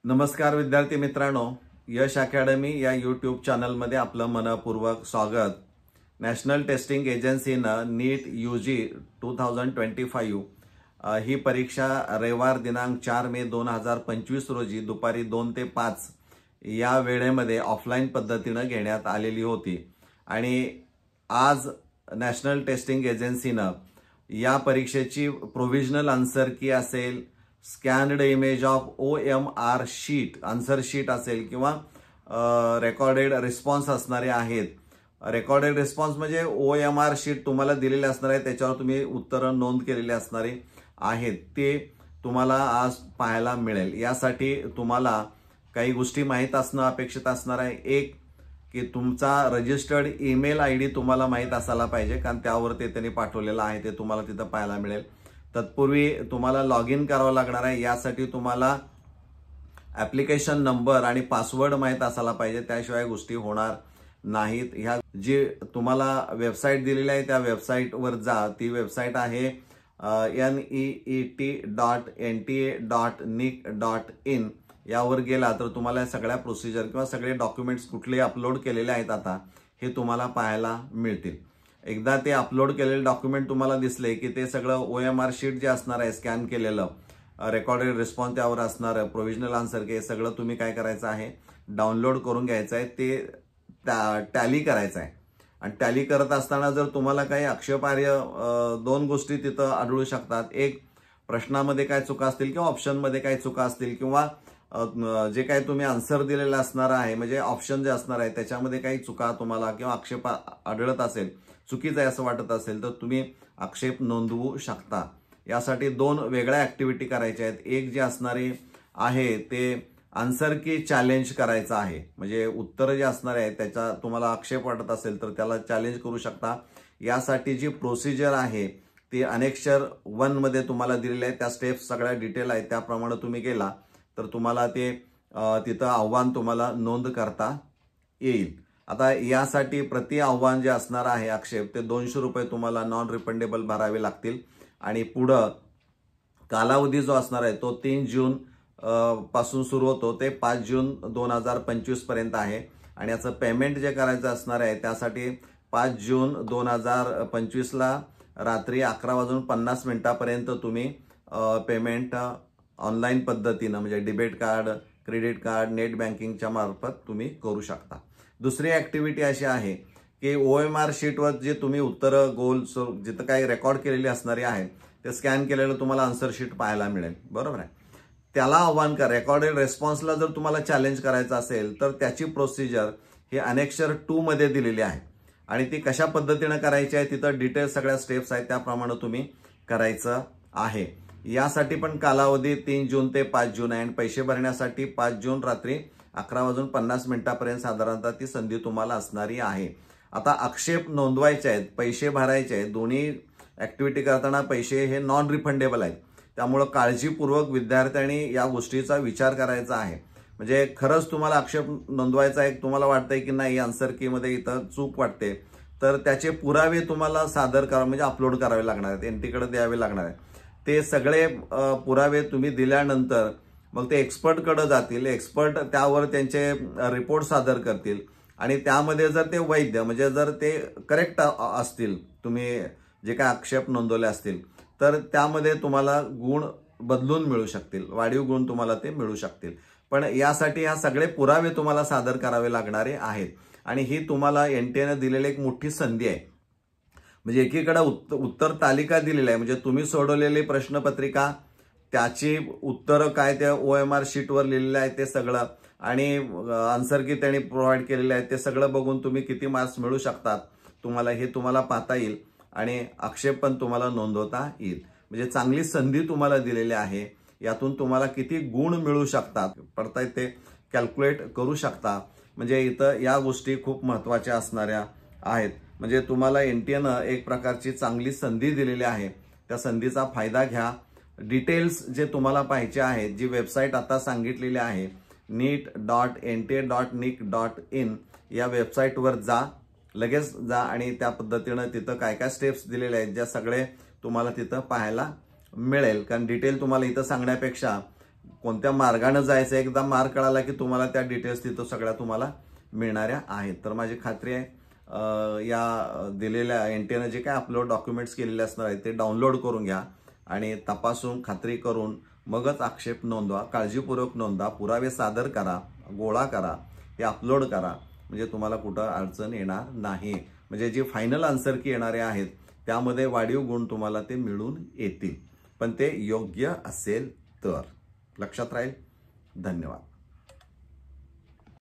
नमस्कार विद्यार्थी मित्रांनो, यश अकॅडमी या यूट्यूब चॅनलमध्ये आपलं मनपूर्वक स्वागत। नॅशनल टेस्टिंग एजन्सीनं नीट यूजी 2025 ही परीक्षा रविवार दिनांक 4 मे 2025 रोजी दुपारी 2 ते 5 या वेळेमध्ये ऑफलाईन पद्धतीनं घेण्यात आलेली होती। आणि आज नॅशनल टेस्टिंग एजन्सीनं या परीक्षेची प्रोव्हिजनल आन्सर की असेल, scanned image of OMR sheet answer sheet असेल किंवा रेकॉर्डेड रिस्पॉन्स असणारे आहेत। रेकॉर्डेड रिस्पॉन्स म्हणजे OMR शीट तुम्हाला दिलेले असणार आहे, त्याच्यावर तुम्ही उत्तरं नोंद केलेले असणारे आहेत, ते तुम्हाला आज पाहायला मिळेल। यासाठी तुम्हाला काही गोष्टी माहीत असणं अपेक्षित असणार आहे। एक की तुमचा रजिस्टर्ड ईमेल ID तुम्हाला माहीत असायला पाहिजे, कारण त्यावर ते त्यांनी पाठवलेलं आहे, ते तुम्हाला तिथं पाहायला मिळेल। तत्पूर्वी तुम्हाला लॉग इन करावं लागणार आहे। यासाठी तुम्हाला ॲप्लिकेशन नंबर आणि पासवर्ड माहीत असायला पाहिजे, त्याशिवाय गोष्टी होणार नाहीत। ह्या जी तुम्हाला वेबसाईट दिलेली आहे त्या वेबसाईटवर जा। ती वेबसाईट आहे neet.nta.nic.in। यावर गेला तर तुम्हाला सगळ्या प्रोसिजर किंवा सगळे डॉक्युमेंट्स कुठले अपलोड केलेले आहेत आता हे तुम्हाला पाहायला मिळतील। एकदा ते अपलोड केलेले डॉक्युमेंट तुम्हाला दिसले की ते सगळं OMR शीट जे असणार आहे, स्कॅन केलेलं रेकॉर्डेड रिस्पॉन्स त्यावर असणार आहे, प्रोव्हिजनल आन्सर की सगळं तुम्ही काय करायचं आहे, डाउनलोड करून घ्यायचं आहे, ते टॅली करायचं आहे। आणि टॅली करत असताना जर तुम्हाला काही आक्षेपार्ह दोन गोष्टी तिथं आढळू शकतात। एक, प्रश्नामध्ये काय चुका असतील किंवा ऑप्शनमध्ये काय चुका असतील किंवा जे काही तुम्ही आन्सर दिलेलं असणार आहे म्हणजे ऑप्शन जे असणार आहे त्याच्यामध्ये काही चुका तुम्हाला किंवा आक्षेप आढळत असेल, चुकीचं आहे असं वाटत असेल तर तुम्ही आक्षेप नोंदवू शकता। यासाठी दोन वेगळ्या ऍक्टिव्हिटी करायच्या आहेत। एक जे असणारी आहे ते आन्सर की चॅलेंज करायचं आहे, म्हणजे उत्तर जे असणार आहे त्याचा तुम्हाला आक्षेप वाटत असेल तर त्याला चॅलेंज करू शकता। यासाठी जी प्रोसिजर आहे ती अनेक्षर 1 मध्ये तुम्हाला दिलेली आहे, त्या स्टेप्स सगळ्या डिटेल आहेत, त्याप्रमाणे तुम्ही गेला तर तुम्हाला ते तिथं आव्हान तुम्हाला नोंद करता येईल। आता यासाठी प्रति आव्हान जे असणार आहे आक्षेप ते 200 रुपये तुम्हाला नॉन रिफंडेबल भरावे लागतील। आणि पुढं कालावधी जो असणार आहे तो 3 जून पासून सुरू होतो ते 5 जून 2025 पर्यंत आहे। आणि याचं पेमेंट जे करायचं असणार आहे त्यासाठी 5 जून 2025 ला रात्री 11:50 पर्यंत तुम्ही पेमेंट ऑनलाईन पद्धतीनं म्हणजे debit card, credit card, net बँकिंगच्या मार्फत तुम्ही करू शकता। दुसरी ऍक्टिव्हिटी अशी आहे की OMR शीटवर जे तुम्ही उत्तरं गोल जिथं काही रेकॉर्ड केलेली असणारी आहेत ते स्कॅन केलेलं तुम्हाला आन्सर शीट पाहायला मिळेल, बरोबर आहे। त्याला आव्हान करा। रेकॉर्डेड रेस्पॉन्सला जर तुम्हाला चॅलेंज करायचं असेल तर त्याची प्रोसिजर ही अनेक्षर 2 मध्ये दिलेली आहे आणि ती कशा पद्धतीनं करायची आहे तिथं डिटेल सगळ्या स्टेप्स आहेत, त्याप्रमाणे तुम्ही करायचं आहे। यासाठी पण कालावधी 3 जून ते 5 जून आहे आणि पैसे भरण्यासाठी 5 जून रात्री 11:50 पर्यंत साधारणतः ती संधी तुम्हाला असणारी आहे। आता आक्षेप नोंदवायचे आहेत, पैसे भरायचे आहेत, दोन्ही ऍक्टिव्हिटी करताना पैसे हे नॉन रिफंडेबल आहेत, त्यामुळे काळजीपूर्वक विद्यार्थ्यांनी या गोष्टीचा विचार करायचा आहे। म्हणजे खरंच तुम्हाला आक्षेप नोंदवायचा आहे, तुम्हाला वाटतंय की नाही आन्सर की मध्ये इथं चूक वाटते तर त्याचे पुरावे तुम्हाला सादर करा, म्हणजे अपलोड करावे लागणार आहेत, एनटीकडे द्यावे लागणार आहे। ते सगळे पुरावे तुम्ही दिल्यानंतर मग ते एक्सपर्टकडे जातील, एक्सपर्ट त्यावर त्यांचे रिपोर्ट सादर करतील आणि त्यामध्ये जर ते वैध म्हणजे जर ते करेक्ट असतील, तुम्ही जे काय आक्षेप नोंदवले असतील तर त्यामध्ये तुम्हाला गुण बदलून मिळू शकतील, वाढीव गुण तुम्हाला ते मिळू शकतील। पण यासाठी ह्या सगळे पुरावे तुम्हाला सादर करावे लागणारे आहेत आणि ही तुम्हाला NTA दिलेली एक मोठी संधी आहे। म्हणजे एकीकडे उत्तर तालिका दिलेली आहे, म्हणजे तुम्ही सोडवलेली प्रश्नपत्रिका त्याची उत्तरं काय त्या OMR शीटवर लिहिलेलं आहे ते सगळं आणि आन्सर की त्यांनी प्रोव्हाइड केलेले आहे ते सगळं बघून तुम्ही किती मार्क्स मिळू शकतात तुम्हाला हे तुम्हाला पाहता येईल आणि आक्षेप पण तुम्हाला नोंदवता येईल। म्हणजे चांगली संधी तुम्हाला दिलेली आहे, यातून तुम्हाला किती गुण मिळू शकतात पडतायत ते कॅल्क्युलेट करू शकता। म्हणजे इथं या गोष्टी खूप महत्त्वाच्या असणाऱ्या आहेत। म्हणजे तुम्हाला NTA एक प्रकारची चांगली संधी दिलेली आहे, त्या संधीचा फायदा घ्या। डिटेल्स जे तुम्हाला पाहिजे आहेत, जी वेबसाईट आता सांगितलेली आहे neet.nta.nic.in या वेबसाईटवर जा, लगेच जा आणि त्या पद्धतीनं तिथं काय काय स्टेप्स दिलेले आहेत ज्या सगळे तुम्हाला तिथं पाहायला मिळेल। कारण डिटेल तुम्हाला इथं सांगण्यापेक्षा कोणत्या मार्गाने जायचं एकदा मार्ग कळाला की तुम्हाला त्या डिटेल्स तिथं सगळ्या तुम्हाला मिळणाऱ्या आहेत. तर माझी खात्री आहे या दिलेल्या एनटीएनं जे काय अपलोड डॉक्युमेंट्स केलेले असणार आहेत ते डाउनलोड करून घ्या आणि तपासून खात्री करून मगच आक्षेप नोंदवा. काळजीपूर्वक नोंदवा, पुरावे सादर करा, गोळा करा, ते अपलोड करा, म्हणजे तुम्हाला कुठं अडचण येणार नाही. म्हणजे जे फायनल आन्सर की येणारे आहेत त्यामध्ये वाढीव गुण तुम्हाला ते मिळून येतील, पण ते योग्य असेल तर. लक्षात राहील. धन्यवाद.